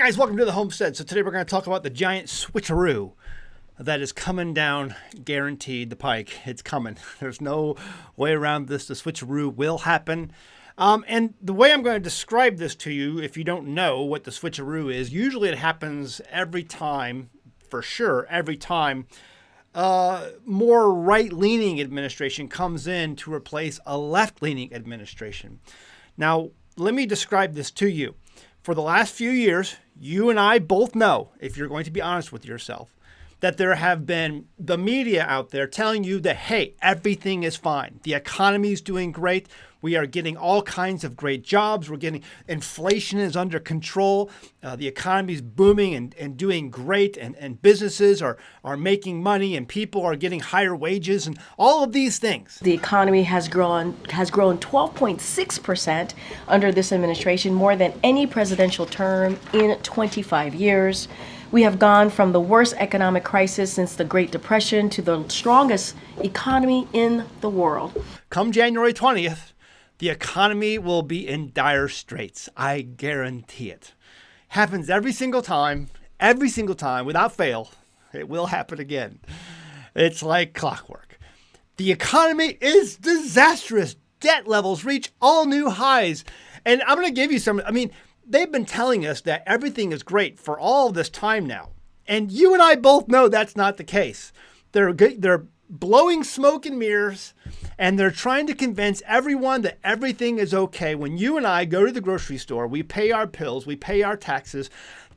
guys, welcome to the Homestead. So today we're going to talk about the giant switcheroo that is coming down, guaranteed, the pike. It's coming. There's no way around this. The switcheroo will happen. And the way I'm going to describe this to you, if you don't know what the switcheroo is, usually it happens every time, for sure, every time more right-leaning administration comes in to replace a left-leaning administration. Now, let me describe this to you. For the last few years, you and I both know, if you're going to be honest with yourself, that there have been the media out there telling you that, hey, everything is fine. The economy is doing great. We are getting all kinds of great jobs. We're getting inflation is under control. The economy is booming and doing great. And businesses are making money and people are getting higher wages and all of these things. The economy has grown 12.6% under this administration, more than any presidential term in 25 years. We have gone from the worst economic crisis since the Great Depression to the strongest economy in the world. Come January 20th, the economy will be in dire straits. I guarantee it. Happens every single time, without fail. It will happen again. It's like clockwork. The economy is disastrous. Debt levels reach all new highs. And I'm going to give you some, they've been telling us that everything is great for all this time now. And you and I both know that's not the case. They're blowing smoke and mirrors, and they're trying to convince everyone that everything is okay. When you and I go to the grocery store, we pay our bills, we pay our taxes.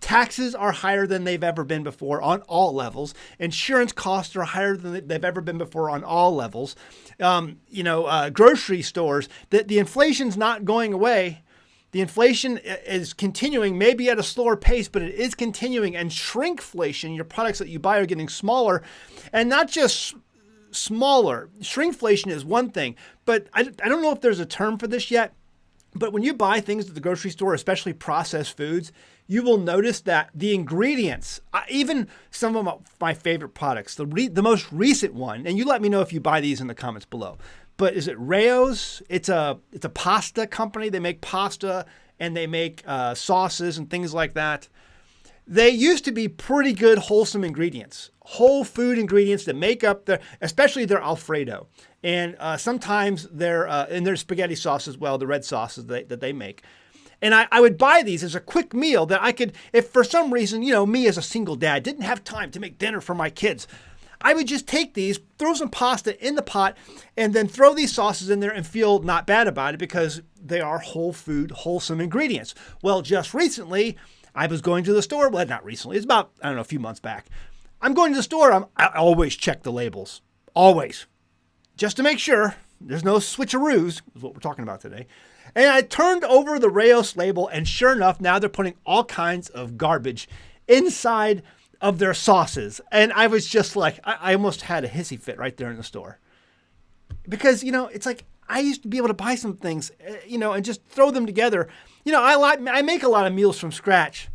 Taxes are higher than they've ever been before on all levels. Insurance costs are higher than they've ever been before on all levels. Grocery stores, the inflation's not going away. The inflation is continuing, maybe at a slower pace, but it is continuing. And shrinkflation, your products that you buy are getting smaller, and not just smaller. Shrinkflation is one thing, but I don't know if there's a term for this yet. But when you buy things at the grocery store, especially processed foods, you will notice that the ingredients, even some of my favorite products, the most recent one, and you let me know if you buy these in the comments below. But is it Rao's? It's a pasta company. They make pasta and they make sauces and things like that. They used to be pretty good, wholesome ingredients, whole food ingredients that make up especially their Alfredo. And sometimes their spaghetti sauce as well, the red sauces that they make. And I would buy these as a quick meal that I could, if for some reason, me as a single dad didn't have time to make dinner for my kids, I would just take these, throw some pasta in the pot, and then throw these sauces in there and feel not bad about it because they are whole food, wholesome ingredients. Well, just recently, I was going to the store. Well, not recently. It's about, a few months back. I'm going to the store. I always check the labels. Always. Just to make sure there's no switcheroos, is what we're talking about today. And I turned over the Rao's label, and sure enough, now they're putting all kinds of garbage inside of their sauces. And I was just like, I almost had a hissy fit right there in the store. Because, it's like, I used to be able to buy some things, and just throw them together. I make a lot of meals from scratch,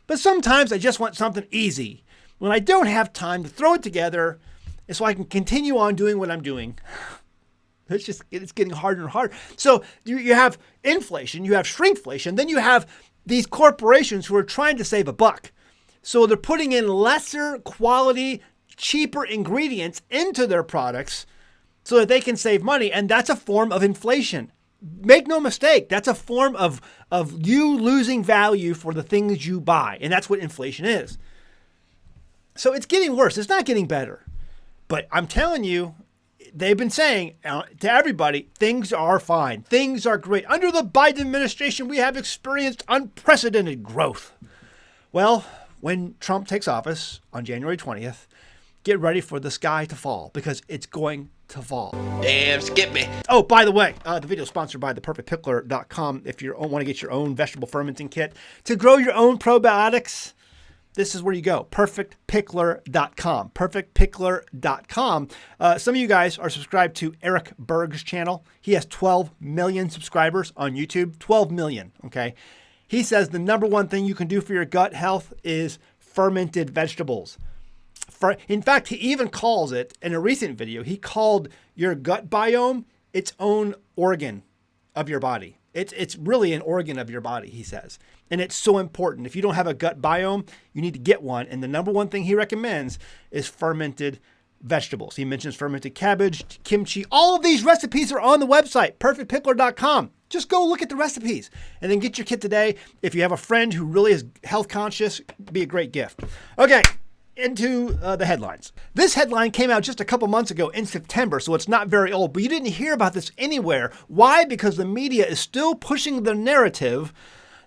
but sometimes I just want something easy. When I don't have time to throw it together, so I can continue on doing what I'm doing. It's getting harder and harder. So you have inflation, you have shrinkflation, then you have these corporations who are trying to save a buck. So they're putting in lesser quality, cheaper ingredients into their products so that they can save money. And that's a form of inflation. Make no mistake, that's a form of you losing value for the things you buy. And that's what inflation is. So it's getting worse. It's not getting better. But I'm telling you, they've been saying to everybody, things are fine. Things are great. Under the Biden administration, we have experienced unprecedented growth. Well, when Trump takes office on January 20th, get ready for the sky to fall because it's going to fall. Damn, skip me. Oh, by the way, the video is sponsored by theperfectpickler.com. If you want to get your own vegetable fermenting kit to grow your own probiotics, this is where you go, perfectpickler.com, perfectpickler.com. Some of you guys are subscribed to Eric Berg's channel. He has 12 million subscribers on YouTube, 12 million, okay? He says the number one thing you can do for your gut health is fermented vegetables. In fact, he even calls it, in a recent video, he called your gut biome its own organ of your body. It's really an organ of your body, he says. And it's so important. If you don't have a gut biome, you need to get one. And the number one thing he recommends is fermented vegetables. He mentions fermented cabbage, kimchi. All of these recipes are on the website, perfectpickler.com. Just go look at the recipes and then get your kit today. If you have a friend who really is health conscious, it'd be a great gift. Okay, into the headlines. This headline came out just a couple months ago in September, so it's not very old, but you didn't hear about this anywhere. Why? Because the media is still pushing the narrative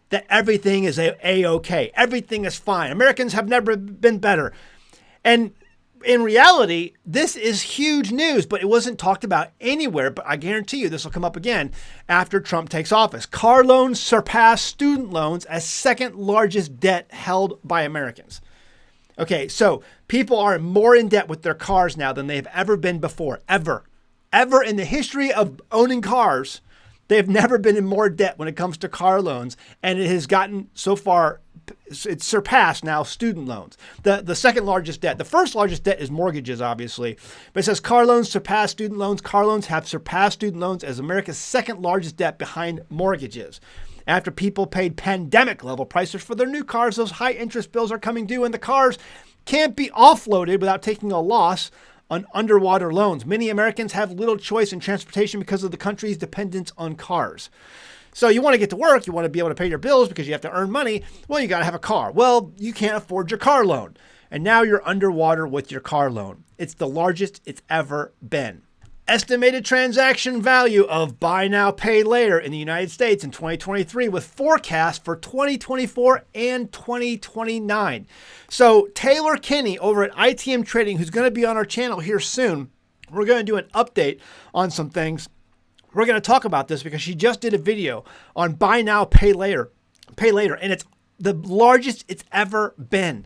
that everything is A-OK. Everything is fine. Americans have never been better. And in reality, this is huge news, but it wasn't talked about anywhere. But I guarantee you this will come up again after Trump takes office. Car loans surpass student loans as second largest debt held by Americans. Okay, so people are more in debt with their cars now than they've ever been before, ever. Ever in the history of owning cars, they've never been in more debt when it comes to car loans. And it has gotten so far, it's surpassed now student loans. The second largest debt. The first largest debt is mortgages, obviously. But it says car loans surpass student loans. Car loans have surpassed student loans as America's second largest debt behind mortgages. After people paid pandemic level prices for their new cars, those high interest bills are coming due and the cars can't be offloaded without taking a loss on underwater loans. Many Americans have little choice in transportation because of the country's dependence on cars. So you want to get to work, you want to be able to pay your bills because you have to earn money. Well, you got to have a car. Well, you can't afford your car loan. And now you're underwater with your car loan. It's the largest it's ever been. Estimated transaction value of buy now, pay later in the United States in 2023 with forecast for 2024 and 2029. So Taylor Kinney over at ITM Trading, who's going to be on our channel here soon, we're going to do an update on some things. We're going to talk about this because she just did a video on buy now, pay later, and it's the largest it's ever been.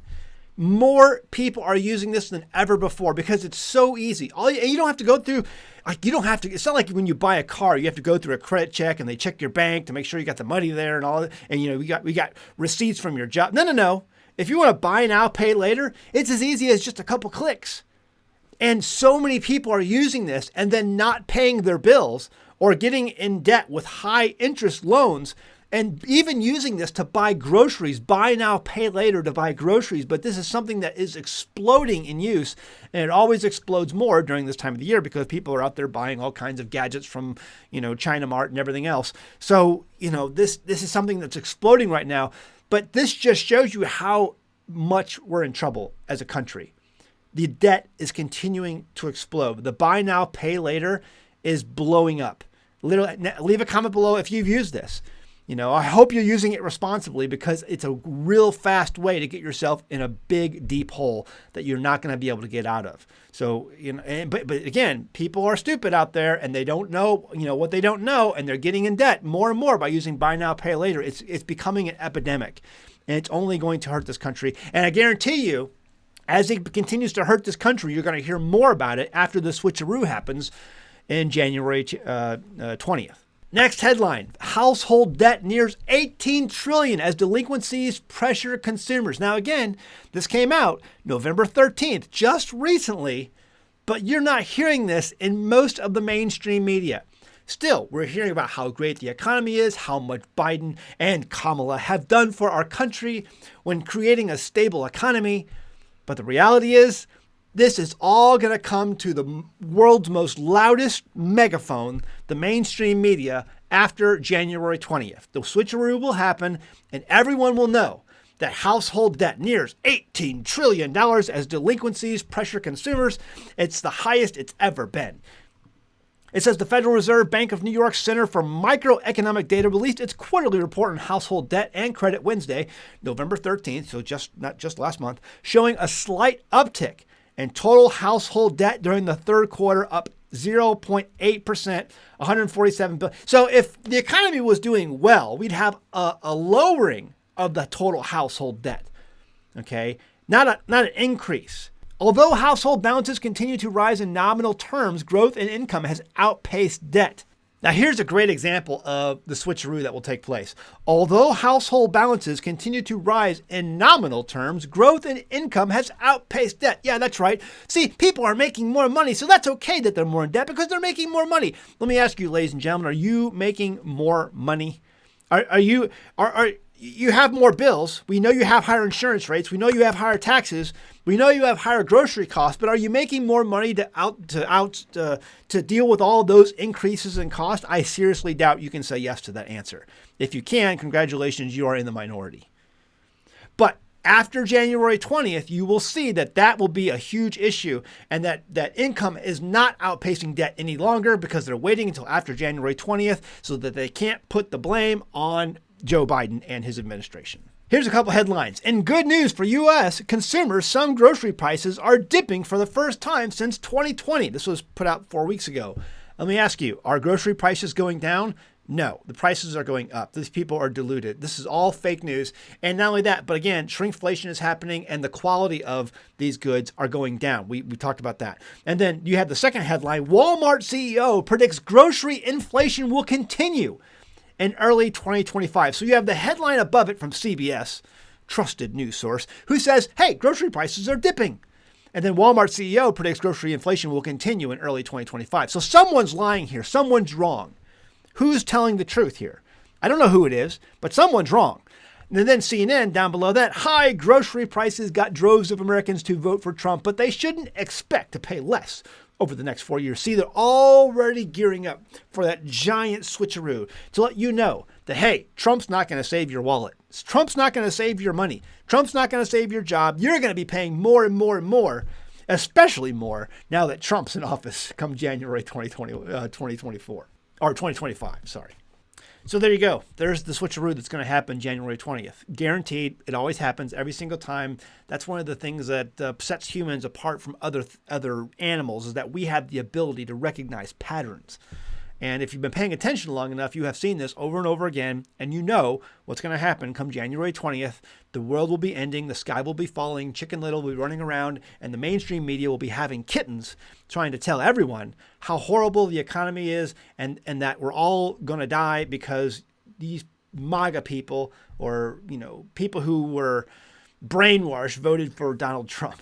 More people are using this than ever before because it's so easy. You don't have to go through, it's not like when you buy a car, you have to go through a credit check and they check your bank to make sure you got the money there and all that. And we got receipts from your job. No. If you want to buy now, pay later, it's as easy as just a couple clicks. And so many people are using this and then not paying their bills or getting in debt with high interest loans and even using this to buy groceries, buy now, pay later to buy groceries. But this is something that is exploding in use, and it always explodes more during this time of the year because people are out there buying all kinds of gadgets from, China Mart and everything else. So, this is something that's exploding right now. But this just shows you how much we're in trouble as a country. The debt is continuing to explode. The buy now, pay later is blowing up. Literally, leave a comment below if you've used this. I hope you're using it responsibly because it's a real fast way to get yourself in a big, deep hole that you're not going to be able to get out of. So, but again, people are stupid out there and they don't know, what they don't know, and they're getting in debt more and more by using buy now, pay later. It's becoming an epidemic, and it's only going to hurt this country. And I guarantee you, as it continues to hurt this country, you're going to hear more about it after the switcheroo happens in January 20th. Next headline, household debt nears $18 trillion as delinquencies pressure consumers. Now, again, this came out November 13th, just recently, but you're not hearing this in most of the mainstream media. Still, we're hearing about how great the economy is, how much Biden and Kamala have done for our country when creating a stable economy. But the reality is, this is all going to come to the world's most loudest megaphone, the mainstream media, after January 20th. The switcheroo will happen, and everyone will know that household debt nears $18 trillion as delinquencies pressure consumers. It's the highest it's ever been. It says the Federal Reserve Bank of New York Center for Microeconomic Data released its quarterly report on household debt and credit Wednesday, November 13th, so not just last month, showing a slight uptick and total household debt during the third quarter up 0.8%, $147 billion. So if the economy was doing well, we'd have a lowering of the total household debt, okay? Not an increase. Although household balances continue to rise in nominal terms, growth in income has outpaced debt. Now, here's a great example of the switcheroo that will take place. Although household balances continue to rise in nominal terms, growth in income has outpaced debt. Yeah, that's right. See, people are making more money, so that's okay that they're more in debt because they're making more money. Let me ask you, ladies and gentlemen, are you making more money? Are you have more bills. We know you have higher insurance rates. We know you have higher taxes. We know you have higher grocery costs. But are you making more money to deal with all those increases in cost? I seriously doubt you can say yes to that answer. If you can, congratulations, you are in the minority. But after January 20th, you will see that will be a huge issue, and that income is not outpacing debt any longer because they're waiting until after January 20th so that they can't put the blame on Joe Biden and his administration. Here's a couple headlines. In good news for U.S. consumers, some grocery prices are dipping for the first time since 2020. This was put out 4 weeks ago. Let me ask you, are grocery prices going down? No, the prices are going up. These people are deluded. This is all fake news. And not only that, but again, shrinkflation is happening and the quality of these goods are going down. We talked about that. And then you have the second headline, Walmart CEO predicts grocery inflation will continue in early 2025. So you have the headline above it from CBS, trusted news source, who says, hey, grocery prices are dipping. And then Walmart CEO predicts grocery inflation will continue in early 2025. So someone's lying here. Someone's wrong. Who's telling the truth here? I don't know who it is, but someone's wrong. And then CNN down below that, high grocery prices got droves of Americans to vote for Trump, but they shouldn't expect to pay less over the next 4 years. See, they're already gearing up for that giant switcheroo to let you know that, hey, Trump's not going to save your wallet. Trump's not going to save your money. Trump's not going to save your job. You're going to be paying more and more and more, especially more now that Trump's in office come January 2024. Or 2025, sorry. So there you go. There's the switcheroo that's going to happen January 20th. Guaranteed. It always happens every single time. That's one of the things that sets humans apart from other animals, is that we have the ability to recognize patterns. And if you've been paying attention long enough, you have seen this over and over again, and you know what's going to happen come January 20th. The world will be ending, the sky will be falling, Chicken Little will be running around, and the mainstream media will be having kittens trying to tell everyone how horrible the economy is and that we're all going to die because these MAGA people, or people who were brainwashed, voted for Donald Trump.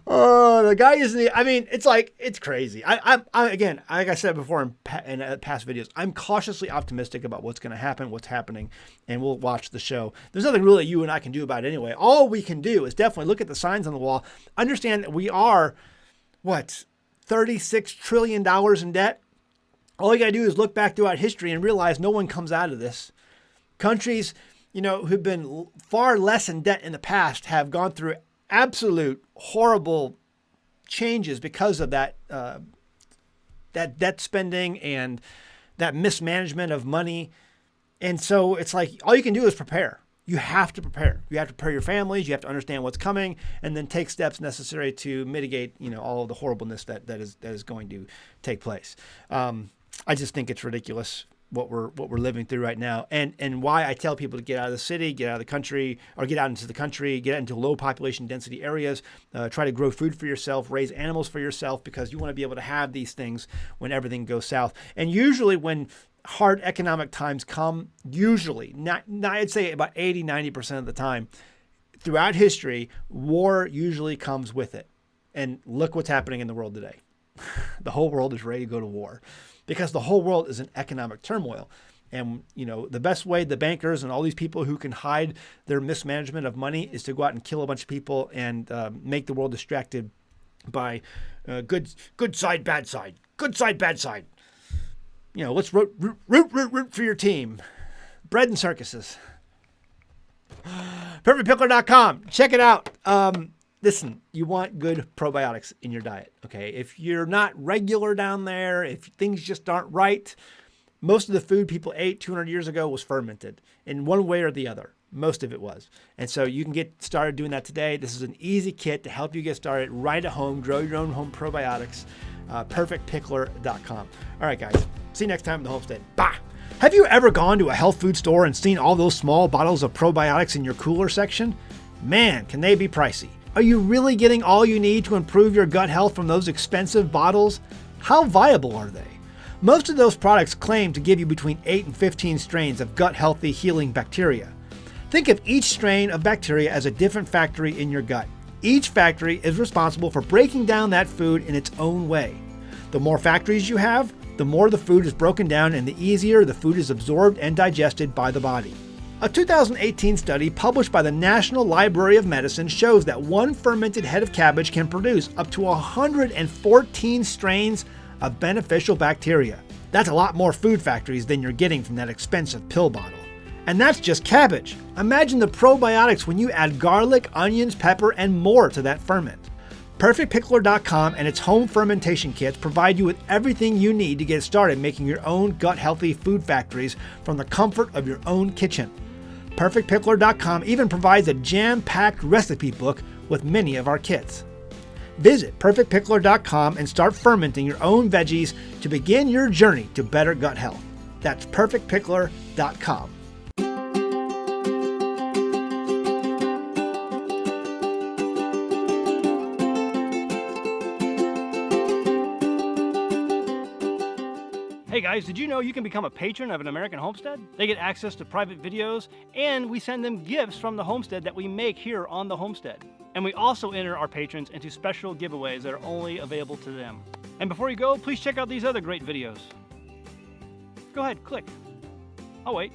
Oh, the guy isn't. I mean, it's crazy. I again, like I said before in past videos, I'm cautiously optimistic about what's going to happen, what's happening, and we'll watch the show. There's nothing really you and I can do about it anyway. All we can do is definitely look at the signs on the wall, understand that we are, $36 trillion in debt. All you got to do is look back throughout history and realize no one comes out of this. Countries, who've been far less in debt in the past have gone through absolute horrible changes because of that debt spending and that mismanagement of money. And so it's like all you can do is prepare. You have to prepare. You have to prepare your families. You have to understand what's coming, and then take steps necessary to mitigate, all of the horribleness that is going to take place. I just think it's ridiculous what we're living through right now, and why I tell people to get out of the city, get out of the country, or get out into the country, get out into low population density areas, try to grow food for yourself, raise animals for yourself, because you want to be able to have these things when everything goes south. And usually when hard economic times come, I'd say about 80-90% of the time throughout history, war usually comes with it. And look what's happening in the world today. The whole world is ready to go to war, because the whole world is in economic turmoil. And, the best way the bankers and all these people who can hide their mismanagement of money is to go out and kill a bunch of people and make the world distracted by good side, bad side, good side, bad side. Let's root for your team. Bread and circuses. PerfectPickler.com. Check it out. Listen, you want good probiotics in your diet, okay? If you're not regular down there, if things just aren't right, most of the food people ate 200 years ago was fermented in one way or the other. Most of it was. And so you can get started doing that today. This is an easy kit to help you get started right at home, grow your own home probiotics. PerfectPickler.com. All right, guys. See you next time in the Homestead. Bye. Have you ever gone to a health food store and seen all those small bottles of probiotics in your cooler section? Man, can they be pricey. Are you really getting all you need to improve your gut health from those expensive bottles? How viable are they? Most of those products claim to give you between 8 and 15 strains of gut-healthy healing bacteria. Think of each strain of bacteria as a different factory in your gut. Each factory is responsible for breaking down that food in its own way. The more factories you have, the more the food is broken down and the easier the food is absorbed and digested by the body. A 2018 study published by the National Library of Medicine shows that one fermented head of cabbage can produce up to 114 strains of beneficial bacteria. That's a lot more food factories than you're getting from that expensive pill bottle. And that's just cabbage. Imagine the probiotics when you add garlic, onions, pepper, and more to that ferment. PerfectPickler.com and its home fermentation kits provide you with everything you need to get started making your own gut-healthy food factories from the comfort of your own kitchen. PerfectPickler.com even provides a jam-packed recipe book with many of our kits. Visit PerfectPickler.com and start fermenting your own veggies to begin your journey to better gut health. That's PerfectPickler.com. Hey guys, did you know you can become a patron of an American Homestead? They get access to private videos, and we send them gifts from the homestead that we make here on the homestead. And we also enter our patrons into special giveaways that are only available to them. And before you go, please check out these other great videos. Go ahead, click. I'll wait.